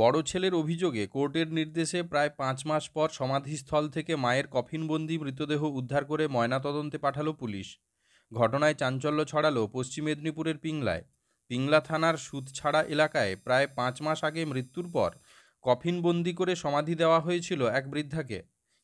বড় ছেলের অভিযোগে কোর্টের নির্দেশে প্রায় ৫ মাস পর সমাধিস্থল থেকে মায়ের কফিনবন্দি মৃতদেহ উদ্ধার করে ময়নাতদন্তে পাঠালো পুলিশ। ঘটনায় চাঞ্চল্য ছড়ালো পশ্চিম মেদিনীপুরের পিংলায়। পিংলা থানার সুদছাড়া এলাকায় প্রায় ৫ মাস আগে মৃত্যুর পর কফিনবন্দি করে সমাধি দেওয়া হয়েছিল এক বৃদ্ধাকে।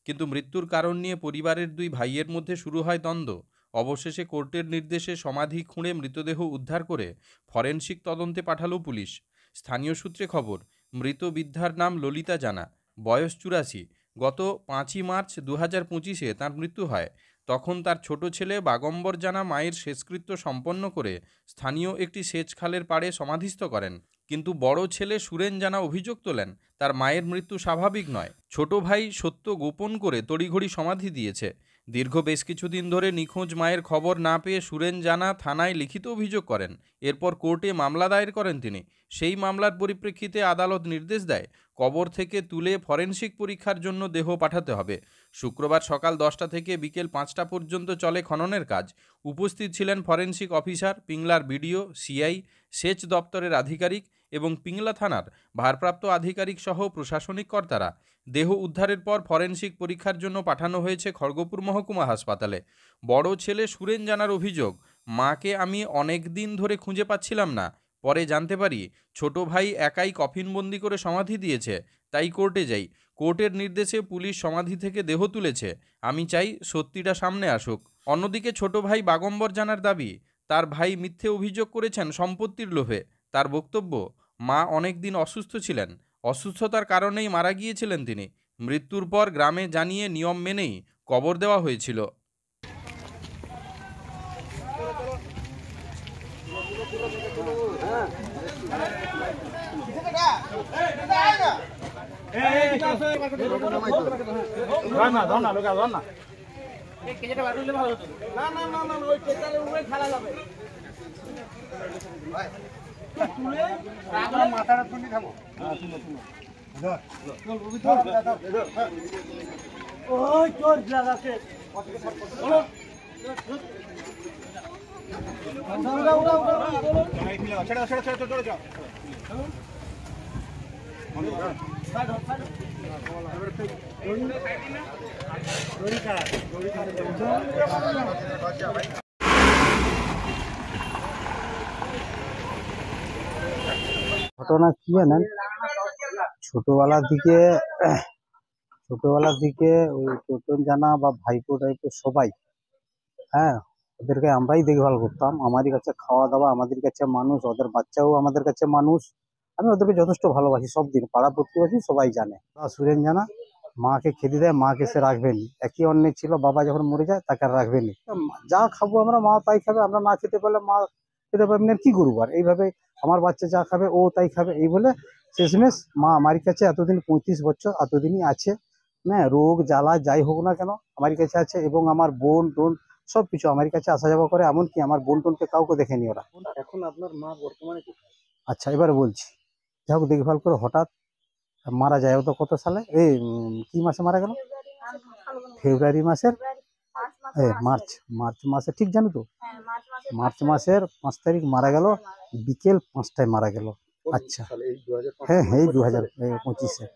কিন্তু মৃত্যুর কারণ নিয়ে পরিবারের দুই ভাইয়ের মধ্যে শুরু হয় দ্বন্দ্ব। অবশেষে কোর্টের নির্দেশে সমাধি খুঁড়ে মৃতদেহ উদ্ধার করে ফরেনসিক তদন্তে পাঠালো পুলিশ। স্থানীয় সূত্রে খবর, মৃত বৃদ্ধার নাম ললিতা জানা, বয়স ৮৪। গত ৫ই মার্চ ২০২৫-এ তাঁর মৃত্যু হয়। তখন তার ছোট ছেলে বাগম্বর জানা মায়ের শেষকৃত্য সম্পন্ন করে স্থানীয় একটি সেচ খালের পাড়ে সমাধিস্থ করেন। কিন্তু বড় ছেলে সুরেন জানা অভিযোগ তোলেন তার মায়ের মৃত্যু স্বাভাবিক নয়, ছোট ভাই সত্য গোপন করে তড়িঘড়ি সমাধি দিয়েছে। দীর্ঘ বেশ কিছুদিন ধরে নিখোঁজ মায়ের খবর না পেয়ে সুরেন জানা থানায় লিখিত অভিযোগ করেন। এরপর কোর্টে মামলা দায়ের করেন তিনি। সেই মামলার পরিপ্রেক্ষিতে আদালত নির্দেশ দেয় কবর থেকে তুলে ফরেনসিক পরীক্ষার জন্য দেহ পাঠাতে হবে। শুক্রবার সকাল 10টা থেকে বিকেল 5টা পর্যন্ত চলে খননের কাজ। উপস্থিত ছিলেন ফরেনসিক অফিসার, পিংলার বিডিও, সিআই, সেচ দপ্তরের আধিকারিক এবং পিংলা থানার ভারপ্রাপ্ত আধিকারিক সহ প্রশাসনিক কর্তারা। দেহ উদ্ধারের পর ফরেনসিক পরীক্ষার জন্য পাঠানো হয়েছে খড়গপুর মহকুমা হাসপাতালে। বড় ছেলে সুরেন জানার অভিযোগ, মাকে আমি অনেক দিন ধরে খুঁজে পাচ্ছিলাম না। পরে জানতে পারি ছোট ভাই একাই কফিনবন্দি করে সমাধি দিয়েছে, তাই কোর্টে যাই। কোর্টের নির্দেশে পুলিশ সমাধি থেকে দেহ তুলেছে। আমি চাই সত্যিটা সামনে আসুক। অন্যদিকে ছোট ভাই বাগম্বর জানার দাবি, তার ভাই মিথ্যে অভিযোগ করেছেন সম্পত্তির লোভে। তার বক্তব্য, মা অনেক দিন অসুস্থ ছিলেন, অসুস্থতার কারণেই মারা গিয়েছিলেন তিনি। মৃত্যুর পর গ্রামে জানিয়ে নিয়ম মেনেই কবর দেওয়া হয়েছিল। ঘটনা কি জানেন, ছোটবেলার দিকে ওই টোটন জানা বা ভাইপো টাইপো সবাই, হ্যাঁ, ওদেরকে আমরাই দেখভাল করতাম। আমাদের কাছে খাওয়া দাওয়া, আমাদের কাছে মানুষ, ওদের বাচ্চাও আমাদের কাছে মানুষ। আমি ওদেরকে যথেষ্ট ভালোবাসি, সব দিন পাড়া প্রতিবেশী সবাই জানে। সুরেন জানা মাকে খেতে দেয়, মাকে সে রাখবেনি। একই অন্যের ছিল, বাবা যখন মরে যায় তাকে আর রাখবেনি। যা খাবো আমরা, মা তাই খাবে। আমরা না খেতে পারলে মা খেতে পারবেন, আর কি করবো। আর এইভাবে আমার বাচ্চা যা খাবে ও তাই খাবে, এই বলে শেষমেশ মা আমার কাছে এতদিন 35 বছর এতদিনই আছে। হ্যাঁ, রোগ জ্বালা যাই হোক না কেন আমার কাছে আছে। এবং আমার বোন টোন সবকিছু আমার কাছে আসা যাওয়া করে। এমনকি আমার বোন টোনকে কাউকে দেখেনি ওরা। এখন আপনার মা বর্তমানে কোথায়? আচ্ছা, এবারে বলছি। যাই হোক, দেখভাল করে হঠাৎ মারা যায়। ও তো কত সালে, এই কি মাসে মারা গেল? ফেব্রুয়ারি মাসের মার্চ মার্চ মাসে, ঠিক জানো তো, মার্চ মাসের 5 তারিখ মারা গেল, বিকেল 5টায় মারা গেল। আচ্ছা, হ্যাঁ হ্যাঁ, এই 2025-এ।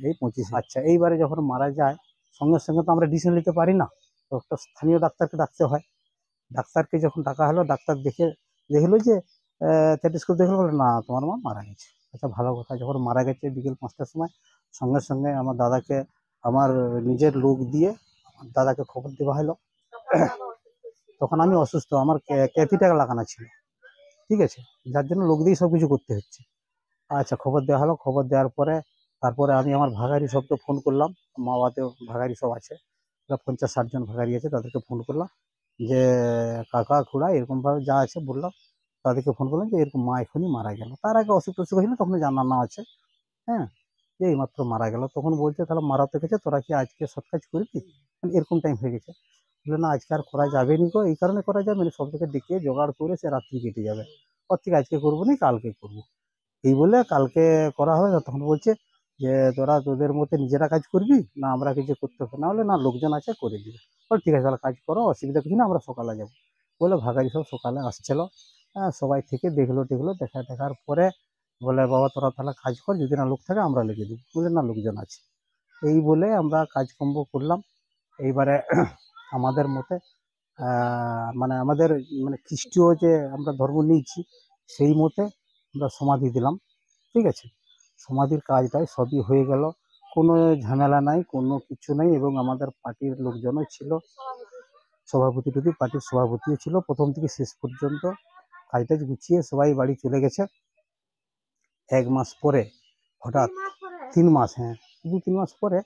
এই 25। আচ্ছা, এইবারে যখন মারা যায় সঙ্গে সঙ্গে তো আমরা ডিসিশন নিতে পারি না, তো একটা স্থানীয় ডাক্তারকে ডাকতে হয়। ডাক্তারকে যখন ডাকা হলো, ডাক্তার দেখলো যে স্টেথোস্কোপ দেখলো, বলে না তোমার মা মারা গেছে। আচ্ছা, ভালো কথা। যখন মারা গেছে বিকেল 5টার সময়, সঙ্গে সঙ্গে আমার দাদাকে, আমার নিজের লোক দিয়ে আমার দাদাকে খবর দেওয়া হলো। তখন আমি অসুস্থ, আমার ক্যাথিটার লাগানো ছিল, ঠিক আছে, যার জন্য লোক দিয়ে সবকিছু করতে হচ্ছে। আচ্ছা, খবর দেওয়া হলো। খবর দেওয়ার পরে তারপরে আমি আমার ভাগারি সবকে ফোন করলাম। মা বাবাতে ভাগারি সব আছে, 50-60 জন ভাগারি আছে, তাদেরকে ফোন করলাম যে কাকা খুড়া এরকমভাবে যা আছে বললাম। তাদেরকে ফোন করলাম যে এরকম মা এখনই মারা গেল। তার আগে অসুখ টসুখ হয়েছিল, তখন জানানো আছে, হ্যাঁ, যে এইমাত্র মারা গেল। তখন বলছে তাহলে মারা তো গেছে, তোরা কি আজকে সৎ কাজ করবি? এরকম টাইম হয়ে গেছে। বললো না, আজকে আর করা যাবে নি গো। এই কারণে করা যাবে না, সব থেকে ডেকে জোগাড় করে সে রাত্রি কেটে যাবে। ওর থেকে আজকে করবো না, কালকে করবো, এই বলে কালকে করা হবে। তখন বলছে যে তোরা তোদের মধ্যে নিজেরা কাজ করবি না, আমরা কিছু করতে হবে না? হলে না, লোকজন আছে করে দিবে। বল ঠিক আছে, তাহলে কাজ করো, অসুবিধা কিছু না, আমরা সকালে যাবো বলে ভাগারি সব সকালে আসছিল। হ্যাঁ, সবাই থেকে দেখলো, দেখার পরে বলে বাবা তোরা তাহলে কাজ কর, যদি না লোক থাকে আমরা লিখে দিই। বলে না লোকজন আছে। এই বলে আমরা কাজকর্ম করলাম। এইবারে আমাদের মতে মানে আমাদের মানে খ্রিস্টীয় যে আমরা ধর্ম নিয়েছি সেই মতে আমরা সমাধি দিলাম। ঠিক আছে, সমাধির কাজটাই সবই হয়ে গেল, কোনো ঝামেলা নাই, কোনো কিছু নাই। এবং আমাদের পার্টির লোকজনও ছিল, সভাপতি টুদি পার্টির সভাপতিও ছিল, প্রথম থেকে শেষ পর্যন্ত কাজটা গুছিয়ে সবাই বাড়ি চলে গেছে। 1 মাস পরে হঠাৎ 3 মাস, হ্যাঁ 2-3 মাস পরে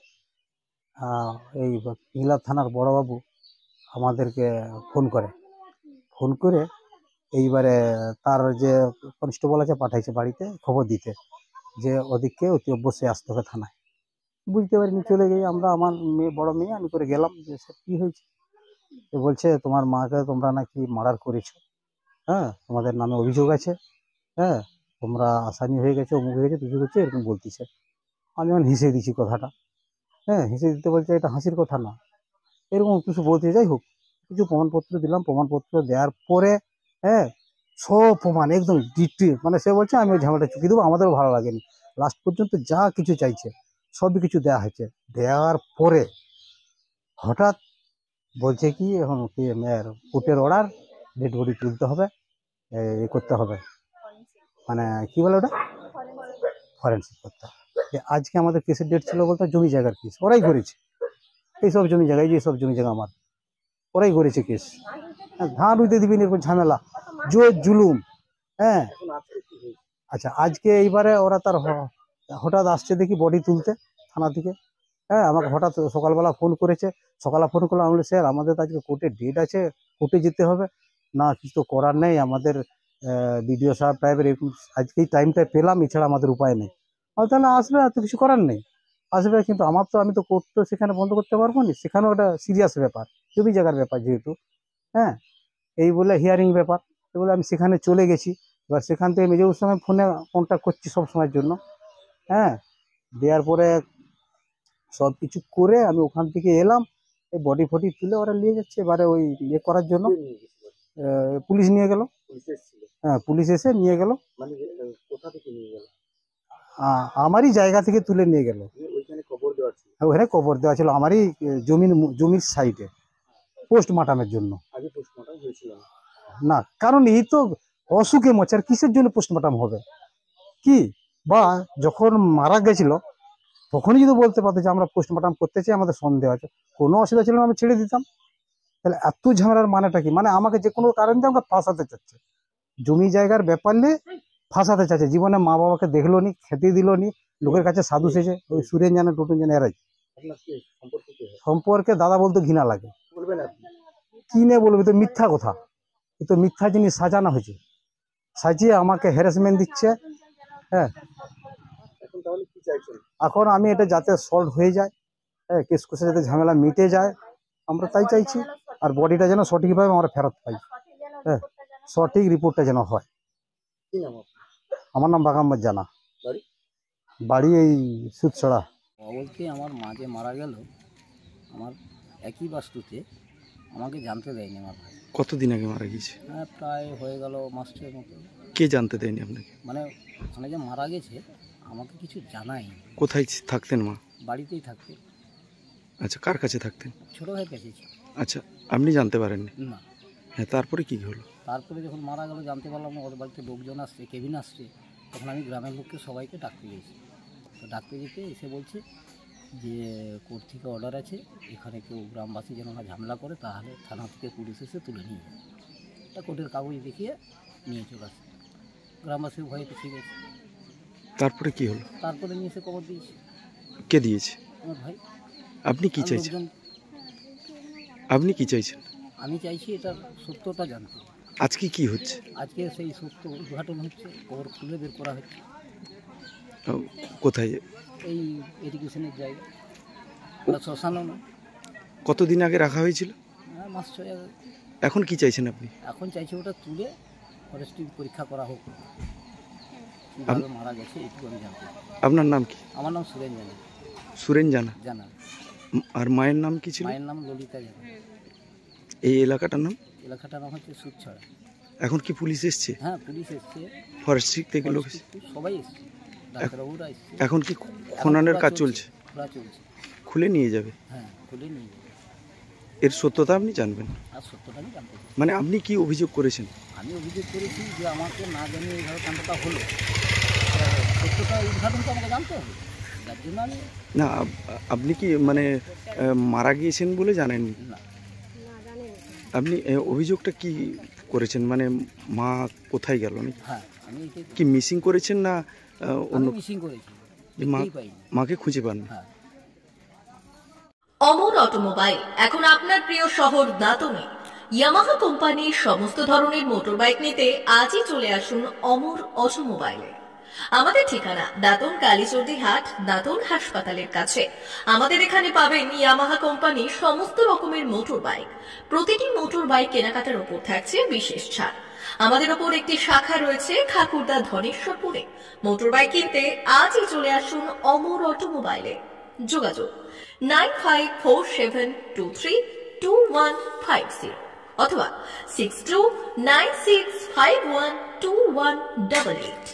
এই পিংলা থানার বড়বাবু আমাদেরকে ফোন করে এইবারে তার যে কনস্টেবল আছে পাঠাইছে বাড়িতে খবর দিতে যে ওদিককে অতি অবশ্যই আসতে হবে থানায়। বুঝতে পারিনি, চলে গিয়ে আমরা, আমার মেয়ে, বড় মেয়ে, আমি করে গেলাম যে স্যার কী হয়েছে। তো বলছে তোমার মাকে তোমরা নাকি মার্ডার করেছো, হ্যাঁ তোমাদের নামে অভিযোগ আছে, হ্যাঁ তোমরা আসামি হয়ে গেছো, অমুক হয়ে গেছে, কিছু হচ্ছে, এরকম বলতেছে। আমি এখন হেসে দিচ্ছি কথাটা, হ্যাঁ হেসে দিতে বলছে এটা হাসির কথা না, এরকম কিছু বলতে। যাই হোক, কিছু প্রমাণপত্র দিলাম, প্রমাণপত্র দেওয়ার পরে হ্যাঁ সব প্রমাণ একদম ডিটেল, মানে সে বলছে আমি ওই ঝামেলাটা চুকিয়ে দেবো, আমাদেরও ভালো লাগেনি। লাস্ট পর্যন্ত যা কিছু চাইছে সবই কিছু দেওয়া হয়েছে। দেওয়ার পরে হঠাৎ বলছে কি এখন কি কোর্টের অর্ডার, ডেড বডি তুলতে হবে, এ করতে হবে, মানে কি বলে ওটা, ফরেন্সিক করতে হবে। আজকে আমাদের কেসের ডেট ছিল বলতে জমি জায়গার কেস ওরাই করেছে। এইসব জমি জায়গা, এই যে সব জমি জায়গা আমার, ওরাই করেছে কেস। ধান রুইতে দিবিনি, এরকম ঝামেলা, জোর জুলুম। হ্যাঁ আচ্ছা, আজকে এইবারে ওরা তার হঠাৎ আসছে দেখি বডি তুলতে থানা থেকে। হ্যাঁ আমাকে হঠাৎ সকালবেলা ফোন করেছে। সকালে ফোন করলাম, আমি বলি স্যার আমাদের তো আজকে কোর্টে ডেট আছে, কোর্টে যেতে হবে। না কিছু তো করার নেই, আমাদের বিডিও সাহেব টাইপের এরকম আজকেই টাইমটা পেলাম, এছাড়া আমাদের উপায় নেই। তাহলে আসবে, আর তো কিছু করার নেই, আসবে। কিন্তু আমি তো কোর্ট তো সেখানে বন্ধ করতে পারবো না, সেখানেও একটা সিরিয়াস ব্যাপার, জমি জায়গার ব্যাপার যেহেতু। হ্যাঁ এই বলে হিয়ারিং ব্যাপার, এই বলে আমি সেখানে চলে গেছি। এবার সেখান থেকে মেজবাবুর সঙ্গে ফোনে কন্ট্যাক্ট করছি সব সময়ের জন্য। হ্যাঁ দেওয়ার পরে সব কিছু করে আমি ওখান থেকে এলাম, এই বডি ফডি তুলে ওরা নিয়ে যাচ্ছে এবারে ওই ইয়ে করার জন্য। পুলিশ নিয়ে গেল, হ্যাঁ পুলিশ এসে নিয়ে গেল। আমারই জায়গা থেকে তুলে নিয়ে গেল। ওখানে কবর দেওয়া ছিল আমারই জমির সাইডে, পোস্টমর্টমের জন্য। না কারণ এই তো অসুখে মরছে, আর কিসের জন্য পোস্টমর্টম হবে কি, বা যখন মারা গেছিল তখনই যদি বলতে পারতো যে আমরা পোস্টমর্টম করতে চাই, আমাদের সন্দেহ আছে, কোনো অসুবিধা ছিল না, আমি ছেড়ে দিতাম। তাহলে এত ঝামেলার মানেটা কি, মানে আমাকে যে কোনো কারণ দিয়ে আমাকে ফাঁসাতে চাচ্ছে, জমি জায়গার ব্যাপার নিয়ে ফাঁসাতে চাচ্ছে। জীবনে মা বাবাকে দেখলো নি, খেতে দিল নি, লোকের কাছে সাধু সেজে, ওই সুরেন জানে, টুটুন জানে, এরাই সম্পর্কে দাদা বলতে ঘৃণা লাগে। কি নিয়ে বলবে, তো মিথ্যা কথা, এ তো মিথ্যা জিনিস সাজানো হয়েছে, সাজিয়ে আমাকে হ্যারাসমেন্ট দিচ্ছে। হ্যাঁ এখন আমি এটা যাতে সলভ হয়ে যায়, হ্যাঁ কেস কুসে যাতে ঝামেলা মিটে যায়, আমরা তাই চাইছি। আর বডিটা যেন সঠিকভাবে আমরা ফেরত পাই, হ্যাঁ সঠিক রিপোর্টটা যেন হয়। আমার নাম বাগাম্মদ জানা, বাড়ি এই সুদছড়া। বলতে আমার মা যে মারা গেল, আমার একই বাস্তুতে আমাকে জানতে দেয়নি আমার ভাই। কতদিন আগে মারা গেছে? হ্যাঁ প্রায় হয়ে গেল মাসের মতো। কে জানতে দেয়নি আপনাকে? মানে ওখানে যে মারা গেছে আমাকে কিছু জানায়নি। কোথায় থাকতেন মা? বাড়িতেই থাকতে। আচ্ছা, কার কাছে থাকতেন? ছোটো ভাইয়ের কাছে ছিল। আচ্ছা, আপনি জানতে পারেননি? না। হ্যাঁ, তারপরে কি হলো? তারপরে যখন মারা গেল জানতে পারলাম না, ওর বাড়িতে লোকজন আসছে, কেবিন আসছে, তখন আমি গ্রামের লোককে সবাইকে ডাকতে গেছি। তো ডাকতে যেতে এসে বলছে যে কোর্ট থেকে অর্ডার আছে, এখানে কেউ গ্রামবাসী যেন না ঝামেলা করে, তাহলে থানা থেকে পুলিশ এসে তুলে নিয়ে যায়। তা কোর্টের কাগজ দেখিয়ে নিয়ে চলে আসে। গ্রামবাসীর ভয়ে পিছিয়ে গেছে। তারপরে কি হলো? তারপরে নিয়ে এসে খবর দিয়েছে। কে দিয়েছে? আমার ভাই। আপনি কি আর চাইছেন? লোকজন, আপনি কি চাইছেন? আমি চাইছি এটার সত্যতা জানতে। আজকে কি হচ্ছে? আজকে সেই সত্য উদ্ঘাটন হচ্ছে, খবর খুলে বের করা হচ্ছে। কোথায়? এই এডুকেশনের জায়গা, ওটা শ্মশানও না। কতদিন আগে রাখা হয়েছিল? হ্যাঁ মাস 6 আগে। এখন কি চাইছেন আপনি? এখন চাইছি ওটা তুলে ফরেস্ট্রি পরীক্ষা করা হোক, কীভাবে মারা গেছে এইটুকু আমি জানতে। আপনার নাম কি? আমার নাম সুরেন জানা। সুরেন জানা। জানা। আর মায়ের নাম কি ছিল? মায়ের নাম ললিতা জানা। এই এলাকাটার নাম? এলাকাটার নাম হচ্ছে সুদছড়া। এখন কি পুলিশ এসছে? হ্যাঁ, পুলিশ এসছে, ফরেস্ট্রি থেকে লোক এসছে? সবাই এসছে, ডাক্তারবাবুরা এসছে। এখন কি খননের কাজ চলছে? খোলা চলছে। খুলে নিয়ে যাবে? হ্যাঁ, খুলে নিয়ে যাবে। এর সত্যতা আপনি জানবেন? আর সত্যটা আমি জানতে চাই। মানে আপনি কি অভিযোগ করেছেন? আমি অভিযোগ করেছি যে আমাকে না জানিয়ে এইভাবে কাণ্ডটা হলো, সত্যটা উদ্ঘাটন তো আমাকে জানতে হবে, যার জন্য আমি না আপনি কি মানে মারা গিয়েছেন বলে জানেন? না, আপনি অভিযোগটা কি করেছেন, মানে মা কোথায় গেল নাকি? হ্যাঁ, আমি এটাই কি মিসিং করেছেন না অন্য? মিসিং করেছি, যে মা দেখতেই পাইনি। মাকে খুঁজে পান? হ্যাঁ। অমর অটোমোবাইল এখন আপনার প্রিয় শহর দাঁতনে। ইয়ামাহা কোম্পানির সমস্ত ধরনের মোটরবাইক নিতে আজই চলে আসুন অমর অটোমোবাইলে। আমাদের ঠিকানা দাঁতন কালীচর্দি হাট, দাঁতন হাসপাতালের কাছে। আমাদের এখানে পাবেন ইয়ামাহা কোম্পানির সমস্ত রকমের মোটর বাইক। প্রতিটি মোটর বাইক কেনাকাটার উপর থাকছে বিশেষ ছাড়। আমাদের ওপর একটি শাখা রয়েছে খাকুরদা ধনেশ্বরপুরে। মোটর বাইক কিনতে আজই চলে আসুন অমর অটোমোবাইলে। যোগাযোগ 9547232150 অথবা 6296512188।